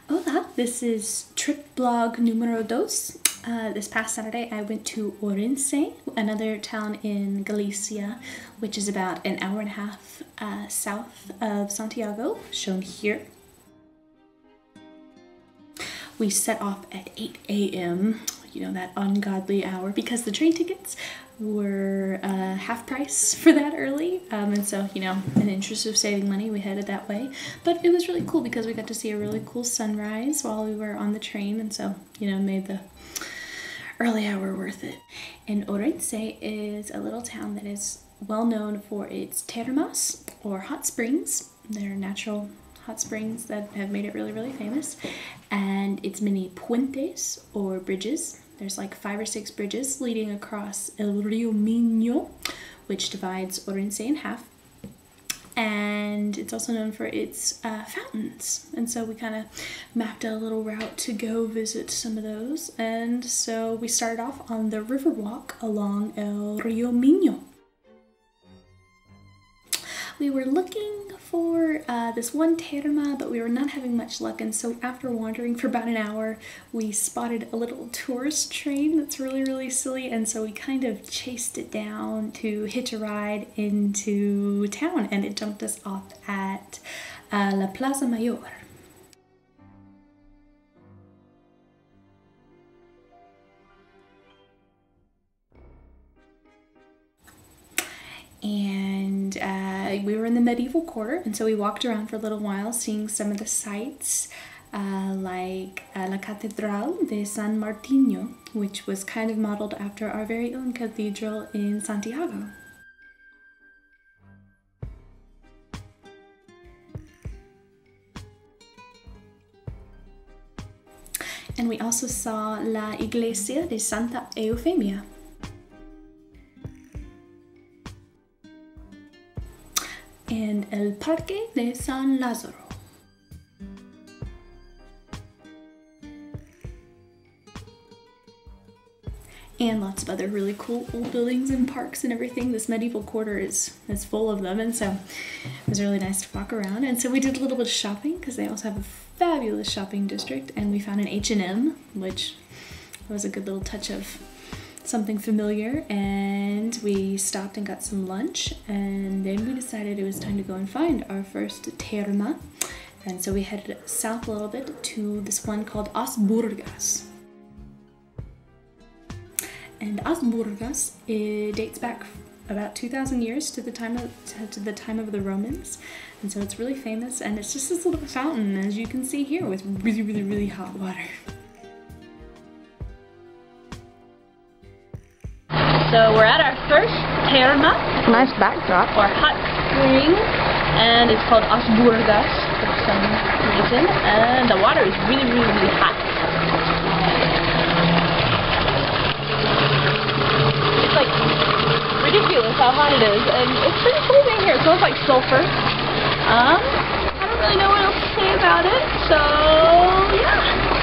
Hola, this is trip blog numero dos. This past Saturday I went to Ourense, another town in Galicia, which is about an hour and a half south of Santiago, shown here. We set off at 8 a.m., you know, that ungodly hour, because the train tickets were half price for that early. And so, you know, in the interest of saving money, we headed that way. But it was really cool because we got to see a really cool sunrise while we were on the train. And so, you know, made the early hour worth it. And Ourense is a little town that is well known for its termas, or hot springs. They're natural hot springs that have made it really, really famous. And its many puentes, or bridges. There's like 5 or 6 bridges leading across El Rio Minho, which divides Ourense in half. And it's also known for its fountains. And so we kind of mapped out a little route to go visit some of those. And so we started off on the river walk along El Rio Minho. We were looking for this one terma, but we were not having much luck, and so after wandering for about an hour, we spotted a little tourist train that's really, really silly, and so we kind of chased it down to hitch a ride into town, and it jumped us off at La Plaza Mayor. And we were in the medieval quarter, and so we walked around for a little while seeing some of the sights, like La Catedral de San Martino, which was kind of modeled after our very own cathedral in Santiago. And we also saw La Iglesia de Santa Eufemia. And El Parque de San Lázaro. And lots of other really cool old buildings and parks and everything. This medieval quarter is full of them, and so it was really nice to walk around. And so we did a little bit of shopping because they also have a fabulous shopping district, and we found an H&M, which was a good little touch of something familiar, and we stopped and got some lunch, and then we decided it was time to go and find our first terma, and so we headed south a little bit to this one called As Burgas. And As Burgas, it dates back about 2,000 years to the time of the Romans, and so it's really famous, and it's just this little fountain, as you can see here, with really, really, really hot water. So we're at our first terma. Nice backdrop. Or hot spring, and it's called As Burgas for some reason, and the water is really, really, really hot. It's like ridiculous how hot it is, and it's pretty cool being here. It smells like sulfur. I don't really know what else to say about it, so yeah.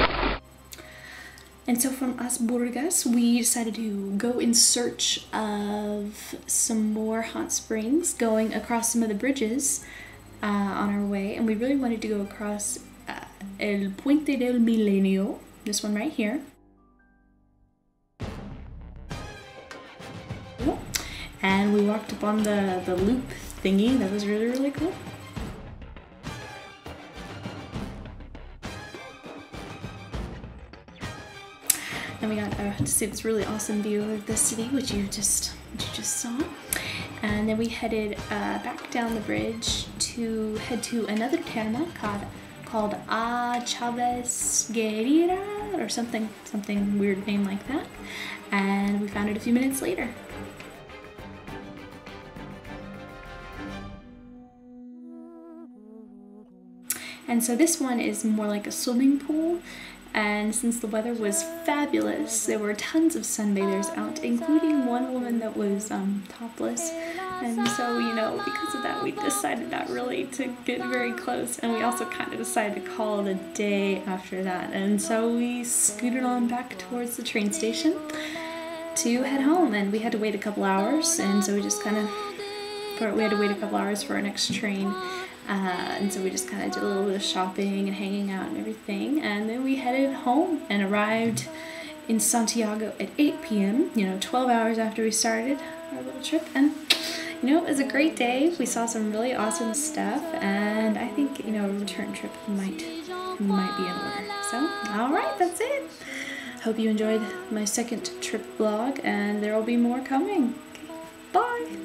And so from As Burgas, we decided to go in search of some more hot springs, going across some of the bridges on our way. And we really wanted to go across El Puente del Milenio, this one right here. And we walked up on the loop thingy. That was really, really cool. And we got to see this really awesome view of the city, which you just saw. And then we headed back down the bridge to head to another terma called A Chavez Guerrera, or something weird name like that. And we found it a few minutes later. And so this one is more like a swimming pool. And since the weather was fabulous, there were tons of sunbathers out, including one woman that was topless. And so, you know, because of that, we decided not really to get very close. And we also kind of decided to call it a day after that. And so we scooted on back towards the train station to head home. And we had to wait a couple hours, and so we just kind of we had to wait a couple hours for our next train. And so we just kind of did a little bit of shopping and hanging out and everything. And then we headed home and arrived in Santiago at 8 p.m., 12 hours after we started our little trip. And, it was a great day. We saw some really awesome stuff. And I think, a return trip might be in order. So, all right, that's it. Hope you enjoyed my second trip vlog, and there will be more coming. Okay, bye.